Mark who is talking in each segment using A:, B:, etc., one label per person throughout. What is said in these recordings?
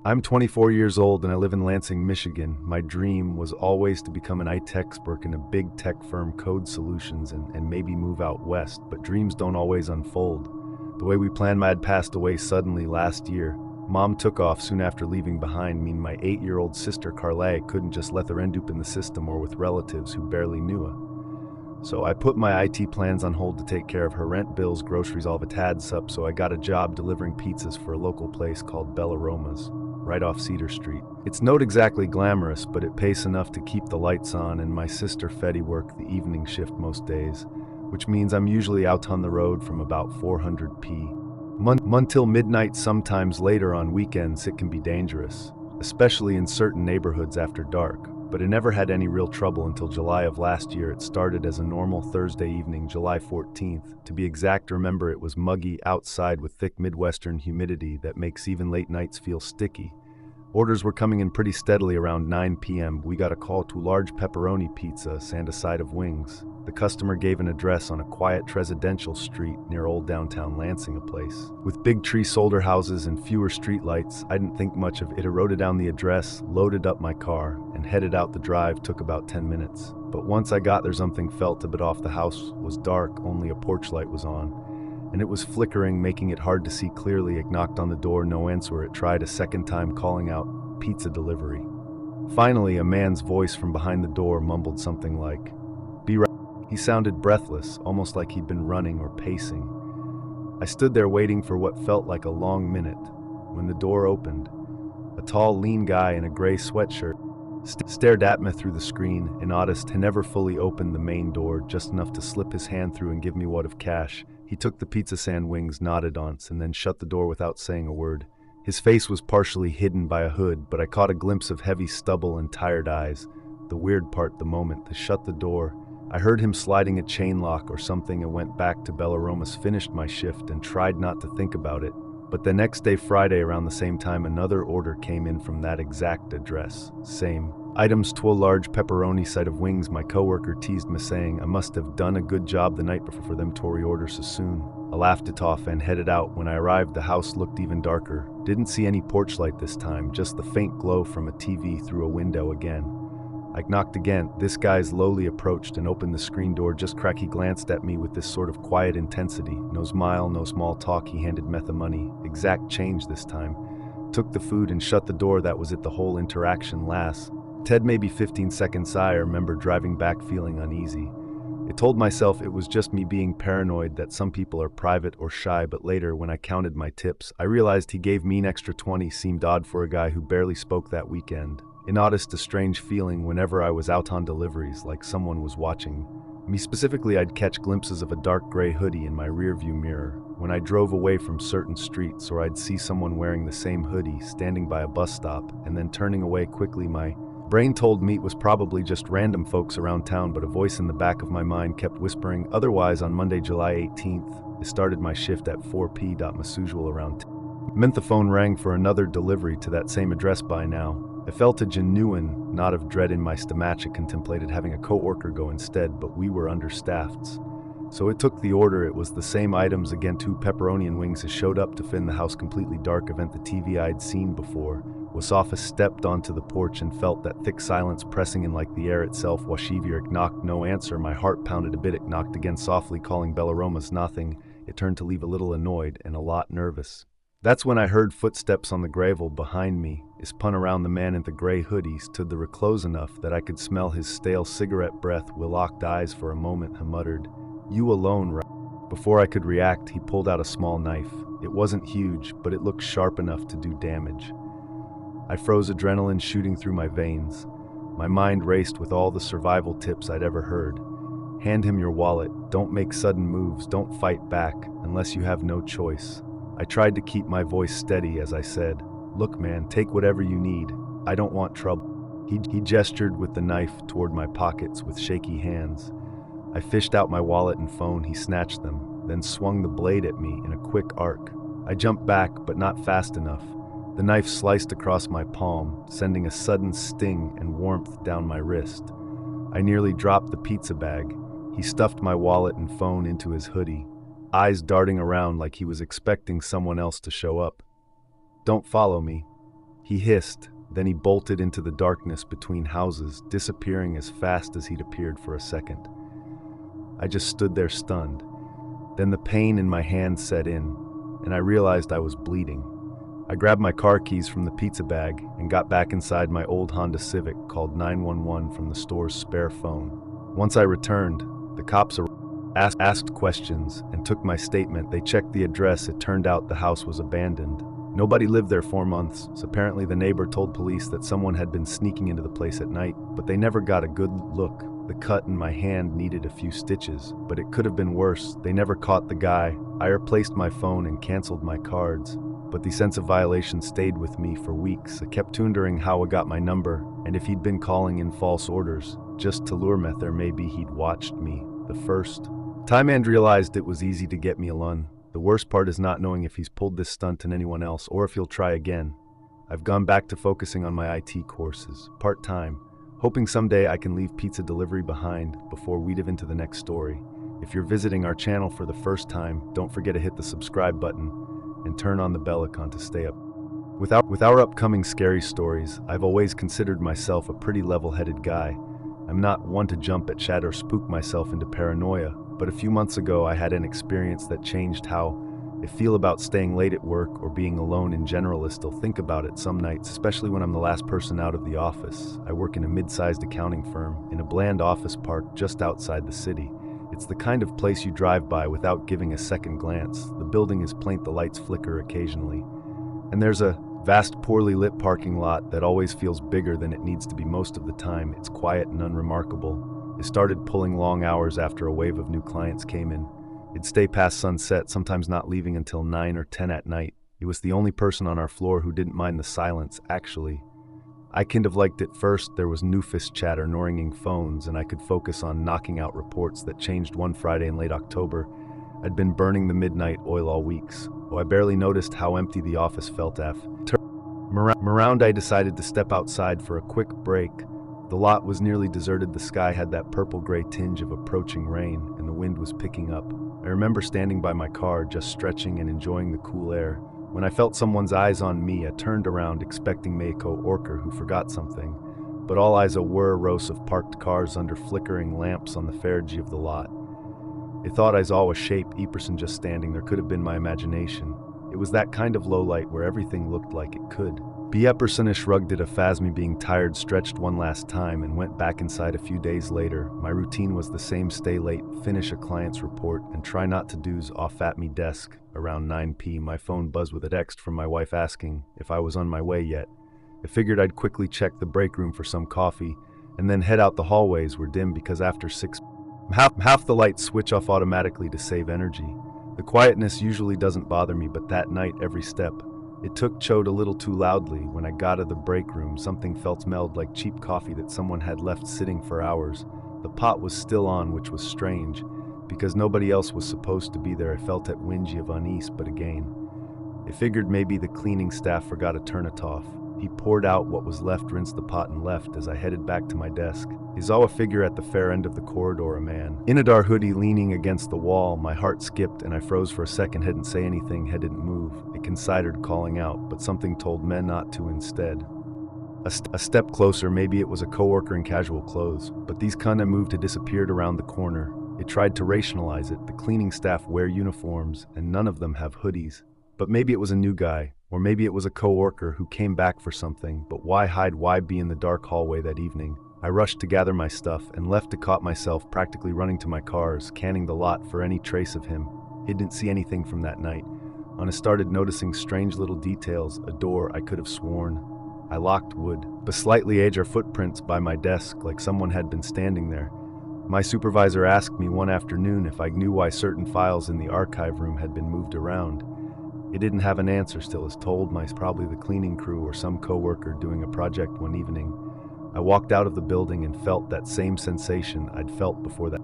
A: I'm 24 years old and I live in Lansing, Michigan. My dream was always to become an IT expert in a big tech firm, code solutions, and maybe move out west, but dreams don't always unfold the way we planned. My dad passed away suddenly last year. Mom took off soon after leaving behind me. My 8-year-old sister Carla couldn't just let her end up in the system or with relatives who barely knew her. So I put my IT plans on hold to take care of her rent, bills, groceries, all of it adds up. So I got a job delivering pizzas for a local place called Bella Roma's, right off Cedar Street. It's not exactly glamorous, but it pays enough to keep the lights on, and my sister Fetty worked the evening shift most days, which means I'm usually out on the road from about 400 p. Until midnight. Sometimes later on weekends it can be dangerous, especially in certain neighborhoods after dark. But it never had any real trouble until July of last year. It started as a normal Thursday evening, July 14th. To be exact, remember it was muggy outside with thick Midwestern humidity that makes even late nights feel sticky. Orders were coming in pretty steadily. Around 9 p.m. we got a call to large pepperoni pizza and a side of wings. The customer gave an address on a quiet residential street near old downtown Lansing, a place with big tree soldier houses and fewer streetlights. I didn't think much of it. I wrote it down the address, loaded up my car, and headed out. The drive took about 10 minutes. But once I got there, something felt a bit off. The house was dark, only a porch light was on, and it was flickering, making it hard to see clearly. I knocked on the door, no answer. It tried a second time, calling out, "Pizza delivery." Finally, a man's voice from behind the door mumbled something like, "Be right." He sounded breathless, almost like he'd been running or pacing. I stood there waiting for what felt like a long minute. When the door opened, a tall, lean guy in a gray sweatshirt stared at me through the screen. An artist had never fully opened the main door, just enough to slip his hand through and give me what of cash. He took the pizza sand wings, nodded once, and then shut the door without saying a word. His face was partially hidden by a hood, but I caught a glimpse of heavy stubble and tired eyes. The weird part, the moment to shut the door, I heard him sliding a chain lock or something and went back to Bella Roma's, finished my shift, and tried not to think about it. But the next day, Friday, around the same time, another order came in from that exact address. Same items, 12 large pepperoni side of wings. My coworker teased me, saying I must have done a good job the night before for them to reorder so soon. I laughed it off and headed out. When I arrived, the house looked even darker. Didn't see any porch light this time, just the faint glow from a TV through a window again. I knocked again. This guy slowly approached and opened the screen door just crack. He glanced at me with this sort of quiet intensity. No smile, no small talk. He handed me the money. Exact change this time. Took the food and shut the door. That was it. The whole interaction lasts Ted maybe 15 seconds. I remember driving back feeling uneasy. I told myself it was just me being paranoid, that some people are private or shy, but later when I counted my tips, I realized he gave me an extra 20. Seemed odd for a guy who barely spoke that weekend. It noticed a strange feeling whenever I was out on deliveries, like someone was watching me. Specifically, I'd catch glimpses of a dark gray hoodie in my rearview mirror when I drove away from certain streets, or I'd see someone wearing the same hoodie standing by a bus stop and then turning away quickly. My brain told me it was probably just random folks around town, but a voice in the back of my mind kept whispering otherwise. On Monday, July 18th, I started my shift at 4 p.m. As usual around 10. Meant the phone rang for another delivery to that same address. By now, I felt a genuine knot of dread in my stomach. I contemplated having a coworker go instead, but we were understaffed. So it took the order. It was the same items again, 2 pepperoni and wings. It showed up to fin the house completely dark. Event the TV I'd seen before was off. I stepped onto the porch and felt that thick silence pressing in like the air itself. Washivir knocked, no answer. My heart pounded a bit. It knocked again softly, calling Bella Roma's. Nothing. It turned to leave a little annoyed and a lot nervous. That's when I heard footsteps on the gravel behind me. I spun around. The man in the gray hoodie stood there close enough that I could smell his stale cigarette breath. We locked eyes for a moment. I muttered, "You alone, right?" Before I could react, he pulled out a small knife. It wasn't huge, but it looked sharp enough to do damage. I froze, adrenaline shooting through my veins. My mind raced with all the survival tips I'd ever heard. Hand him your wallet. Don't make sudden moves. Don't fight back unless you have no choice. I tried to keep my voice steady as I said, "Look, man, take whatever you need. I don't want trouble." He gestured with the knife toward my pockets with shaky hands. I fished out my wallet and phone. He snatched them, then swung the blade at me in a quick arc. I jumped back, but not fast enough. The knife sliced across my palm, sending a sudden sting and warmth down my wrist. I nearly dropped the pizza bag. He stuffed my wallet and phone into his hoodie, eyes darting around like he was expecting someone else to show up. "Don't follow me," He hissed, then he bolted into the darkness between houses, disappearing as fast as he'd appeared for a second. I just stood there stunned. Then the pain in my hand set in, and I realized I was bleeding. I grabbed my car keys from the pizza bag and got back inside my old Honda Civic, called 911 from the store's spare phone. Once I returned, the cops asked questions and took my statement. They checked the address. It turned out the house was abandoned. Nobody lived there 4 months, so apparently the neighbor told police that someone had been sneaking into the place at night, but they never got a good look. The cut in my hand needed a few stitches, but it could have been worse. They never caught the guy. I replaced my phone and canceled my cards, but the sense of violation stayed with me for weeks. I kept wondering how I got my number, and if he'd been calling in false orders, just to lure me there. Maybe he'd watched me the first time and realized it was easy to get me alone. The worst part is not knowing if he's pulled this stunt on anyone else or if he'll try again. I've gone back to focusing on my IT courses, part-time, hoping someday I can leave pizza delivery behind before we dive into the next story. If you're visiting our channel for the first time, don't forget to hit the subscribe button and turn on the bell icon to stay up. With our upcoming scary stories, I've always considered myself a pretty level-headed guy. I'm not one to jump at shit or spook myself into paranoia, but a few months ago I had an experience that changed how I feel about staying late at work or being alone in general. I still think about it some nights, especially when I'm the last person out of the office. I work in a mid-sized accounting firm in a bland office park just outside the city. It's the kind of place you drive by without giving a second glance. The building is plain, the lights flicker occasionally, and there's a vast, poorly lit parking lot that always feels bigger than it needs to be most of the time. It's quiet and unremarkable. I started pulling long hours after a wave of new clients came in. It'd stay past sunset, sometimes not leaving until 9 or 10 at night. He was the only person on our floor who didn't mind the silence, actually. I kind of liked it first. There was Newfist chatter, ringing phones, and I could focus on knocking out reports. That changed one Friday in late October. I'd been burning the midnight oil all weeks. I barely noticed how empty the office felt after. Around, I decided to step outside for a quick break. The lot was nearly deserted. The sky had that purple-gray tinge of approaching rain, and the wind was picking up. I remember standing by my car, just stretching and enjoying the cool air. When I felt someone's eyes on me, I turned around, expecting a co-worker who forgot something. But all eyes were rows of parked cars under flickering lamps on the fair edge of the lot. I thought I saw a shape, a person just standing there. Could have been my imagination. It was that kind of low light where everything looked like it could be. A person shrugged at me, being tired, stretched one last time, and went back inside. A few days later, my routine was the same: stay late, finish a client's report, and try not to doze off at me desk. Around 9 p.m. my phone buzzed with a text from my wife asking if I was on my way yet. I figured I'd quickly check the break room for some coffee, and then head out. The hallways were dim because after 6 half the lights switch off automatically to save energy. The quietness usually doesn't bother me, but that night every step it took chode a little too loudly. When I got to the break room, something smelled like cheap coffee that someone had left sitting for hours. The pot was still on, which was strange, because nobody else was supposed to be there. I felt at whingy of unease, but again, I figured maybe the cleaning staff forgot to turn it off. He poured out what was left, rinsed the pot, and left. As I headed back to my desk, I saw a figure at the far end of the corridor, a man in a dark hoodie leaning against the wall. My heart skipped and I froze for a second. Hadn't say anything, head didn't move. I considered calling out, but something told me not to instead. A step closer, maybe it was a coworker in casual clothes, but these kinda moved to disappeared around the corner. It tried to rationalize it. The cleaning staff wear uniforms and none of them have hoodies. But maybe it was a new guy, or maybe it was a coworker who came back for something. But why hide? Why be in the dark hallway that evening? I rushed to gather my stuff and left. To caught myself practically running to my car, scanning the lot for any trace of him. He didn't see anything from that night. I started noticing strange little details. A door I could have sworn I locked wood, but slightly ajar footprints by my desk, like someone had been standing there. My supervisor asked me one afternoon if I knew why certain files in the archive room had been moved around. It didn't have an answer. Still, as told, probably the cleaning crew or some coworker doing a project one evening. I walked out of the building and felt that same sensation I'd felt before that,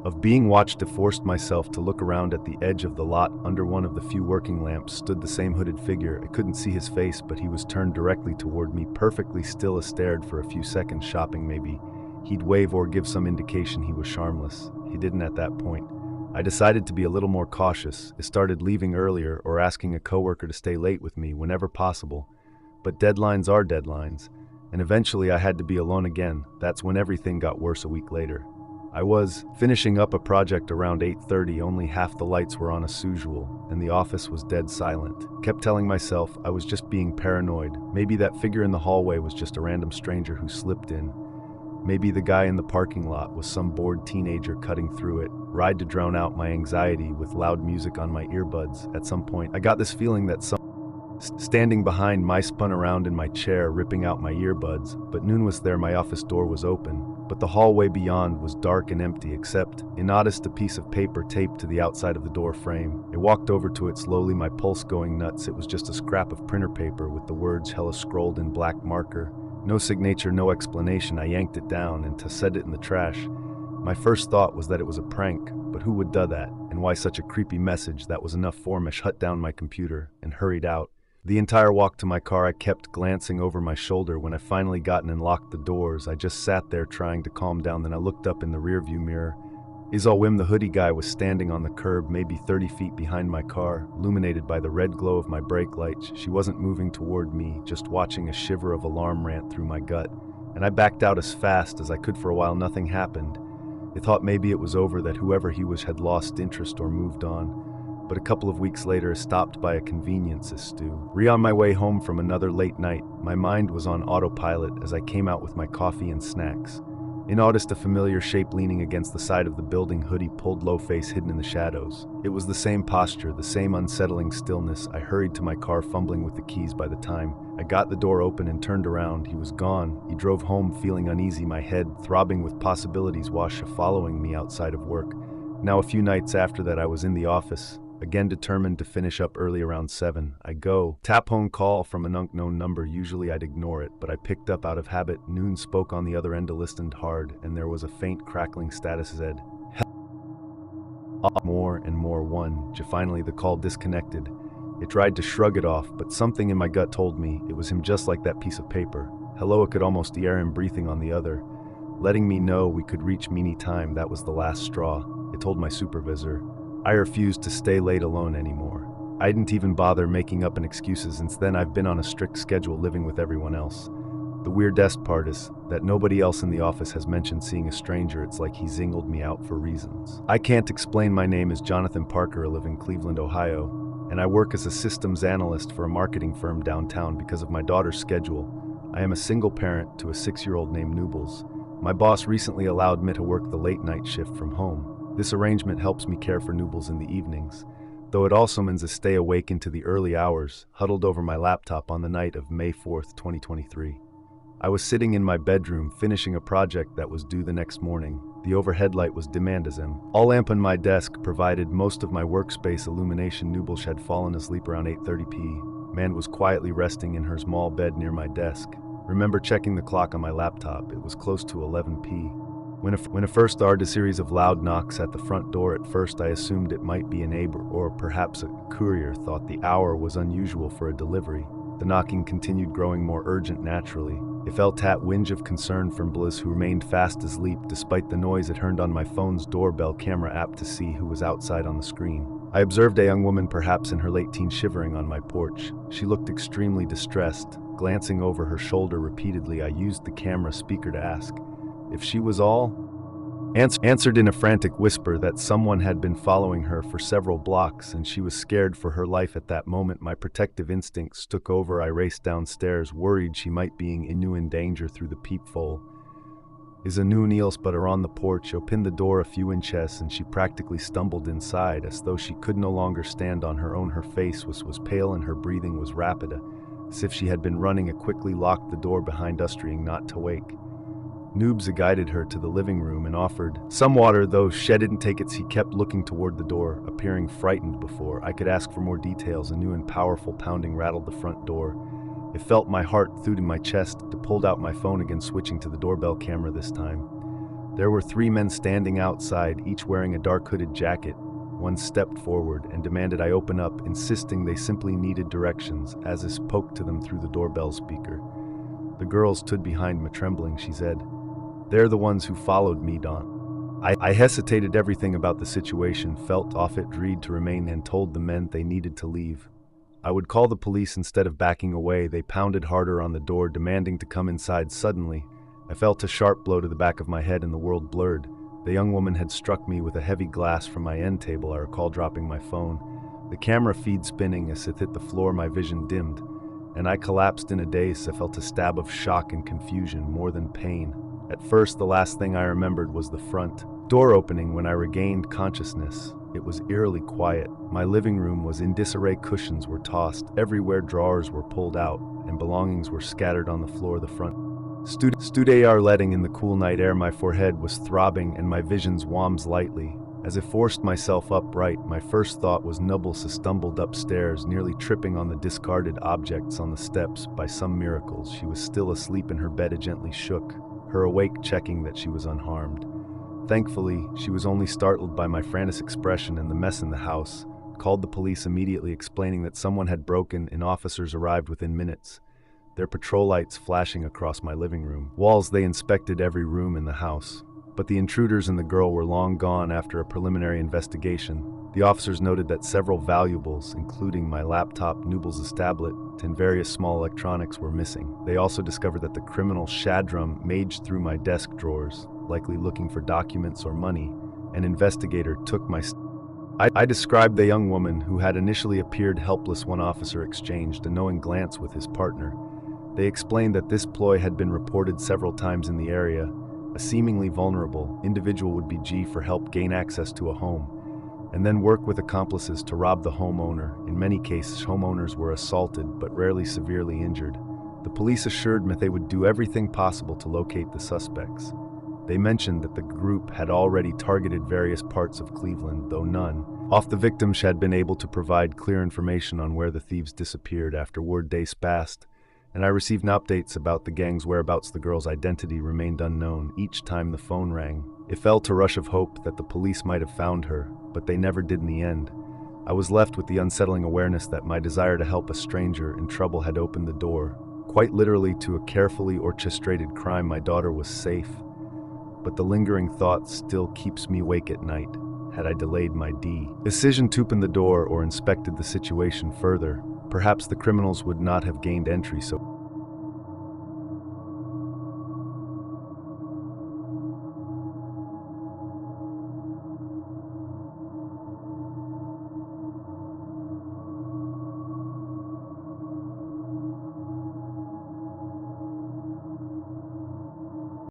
A: of being watched. I forced myself to look around. At the edge of the lot, under one of the few working lamps, stood the same hooded figure. I couldn't see his face, but he was turned directly toward me, perfectly still. I stared for a few seconds, shopping maybe he'd wave or give some indication he was harmless. He didn't at that point. I decided to be a little more cautious. I started leaving earlier or asking a coworker to stay late with me whenever possible. But deadlines are deadlines, and eventually I had to be alone again. That's when everything got worse a week later. I was finishing up a project around 8:30, only half the lights were on as usual, and the office was dead silent. Kept telling myself I was just being paranoid. Maybe that figure in the hallway was just a random stranger who slipped in. Maybe the guy in the parking lot was some bored teenager cutting through it. Tried to drown out my anxiety with loud music on my earbuds. At some point, I got this feeling that standing behind me spun around in my chair, ripping out my earbuds, but noon was there. My office door was open, but the hallway beyond was dark and empty except, I noticed a piece of paper taped to the outside of the door frame. I walked over to it slowly, my pulse going nuts. It was just a scrap of printer paper with the words "Hella" scrolled in black marker. No signature, no explanation. I yanked it down and set it in the trash. My first thought was that it was a prank, but who would do that? And why such a creepy message? That was enough for me. I shut down my computer and hurried out. The entire walk to my car, I kept glancing over my shoulder. When I finally got in and locked the doors, I just sat there trying to calm down. Then I looked up in the rearview mirror. Wim, the hoodie guy, was standing on the curb, maybe 30 feet behind my car, illuminated by the red glow of my brake lights. She wasn't moving toward me, just watching. A shiver of alarm ran through my gut, and I backed out as fast as I could. For a while, nothing happened. I thought maybe it was over, that whoever he was had lost interest or moved on. But a couple of weeks later, I stopped by a convenience store. On my way home from another late night, my mind was on autopilot as I came out with my coffee and snacks. I noticed a familiar shape leaning against the side of the building, hoodie pulled low, face hidden in the shadows. It was the same posture, the same unsettling stillness. I hurried to my car, fumbling with the keys. By the time I got the door open and turned around, he was gone. He drove home feeling uneasy, my head throbbing with possibilities. Washa following me outside of work. Now, a few nights after that, I was in the office, again determined to finish up early. Around 7, I go. Tap home call from an unknown number. Usually I'd ignore it, but I picked up out of habit. Noon spoke on the other end, listened hard, and there was a faint crackling. Status said, more and more. Finally the call disconnected. I tried to shrug it off, but something in my gut told me it was him, just like that piece of paper. Hello, I could almost hear him breathing on the other, letting me know we could reach me anytime. That was the last straw. I told my supervisor I refused to stay late alone anymore. I didn't even bother making up an excuses. Since then, I've been on a strict schedule, living with everyone else. The weirdest part is that nobody else in the office has mentioned seeing a stranger. It's like he singled me out for reasons I can't explain. My name is Jonathan Parker. I live in Cleveland, Ohio, and I work as a systems analyst for a marketing firm downtown. Because of my daughter's schedule, I am a single parent to a 6-year-old named Nubbles. My boss recently allowed me to work the late night shift from home. This arrangement helps me care for Nubbles in the evenings, though it also means I stay awake into the early hours, huddled over my laptop on the night of May 4th, 2023. I was sitting in my bedroom finishing a project that was due the next morning. The overhead light was dim as all lamp on my desk provided most of my workspace illumination. Nubbles had fallen asleep around 8:30 p. Man was quietly resting in her small bed near my desk. Remember checking the clock on my laptop. It was close to 11 p. When I first started, a series of loud knocks at the front door. At first I assumed it might be a neighbor or perhaps a courier. Thought the hour was unusual for a delivery. The knocking continued, growing more urgent naturally. I felt that whinge of concern from Bliss, who remained fast asleep despite the noise. I turned on my phone's doorbell camera app to see who was outside on the screen. I observed a young woman, perhaps in her late teens, shivering on my porch. She looked extremely distressed, glancing over her shoulder repeatedly. I used the camera speaker to ask if she was answered in a frantic whisper that someone had been following her for several blocks and she was scared for her life. At that moment, my protective instincts took over. I raced downstairs, worried she might be in danger. Through the peephole is a new Niels butter on the porch. Opened the door a few inches and she practically stumbled inside, as though she could no longer stand on her own. Her face was pale and her breathing was rapid, as if she had been running. I quickly locked the door behind us, trying not to wake. Noobs guided her to the living room and offered some water, though she didn't take it. He kept looking toward the door, appearing frightened. Before I could ask for more details, a new and powerful pounding rattled the front door. It felt my heart thud in my chest. I pulled out my phone again, switching to the doorbell camera this time. There were 3 men standing outside, each wearing a dark hooded jacket. One stepped forward and demanded I open up, insisting they simply needed directions. As I spoke to them through the doorbell speaker, the girls stood behind me, trembling. She said, "They're the ones who followed me, Don." I hesitated. Everything about the situation felt off. It agreed to remain and told the men they needed to leave. I would call the police instead of backing away. They pounded harder on the door, demanding to come inside. Suddenly, I felt a sharp blow to the back of my head and the world blurred. The young woman had struck me with a heavy glass from my end table. I recall dropping my phone. The camera feed spinning as it hit the floor, my vision dimmed, and I collapsed in a daze. I felt a stab of shock and confusion, more than pain. At first, the last thing I remembered was the front door opening when I regained consciousness. It was eerily quiet. My living room was in disarray. Cushions were tossed. Everywhere drawers were pulled out, and belongings were scattered on the floor. The front stood letting in the cool night air. My forehead was throbbing and my vision swam lightly. As I forced myself upright, my first thought was Nubbles stumbled upstairs, nearly tripping on the discarded objects on the steps. By some miracle, she was still asleep in her bed. It gently shook, her awake, checking that she was unharmed. Thankfully, she was only startled by my frantic expression and the mess in the house. Called the police immediately, explaining that someone had broken in. Officers arrived within minutes, their patrol lights flashing across my living room walls. They inspected every room in the house, but the intruders and the girl were long gone. After a preliminary investigation, the officers noted that several valuables, including my laptop, Nubbles' tablet, and various small electronics, were missing. They also discovered that the criminal Shadrum maged through my desk drawers, likely looking for documents or money. An investigator took my I described the young woman who had initially appeared helpless. One officer exchanged a knowing glance with his partner. They explained that this ploy had been reported several times in the area. A seemingly vulnerable individual would be G for help gain access to a home, and then work with accomplices to rob the homeowner. In many cases, homeowners were assaulted, but rarely severely injured. The police assured me they would do everything possible to locate the suspects. They mentioned that the group had already targeted various parts of Cleveland, though none of the victims had been able to provide clear information on where the thieves disappeared. After word days passed, and I received updates about the gang's whereabouts, the girl's identity remained unknown. Each time the phone rang, it felt a rush of hope that the police might have found her, but they never did in the end. I was left with the unsettling awareness that my desire to help a stranger in trouble had opened the door, quite literally, to a carefully orchestrated crime. My daughter was safe, but the lingering thought still keeps me awake at night. Had I delayed my decision to open the door or inspected the situation further, perhaps the criminals would not have gained entry so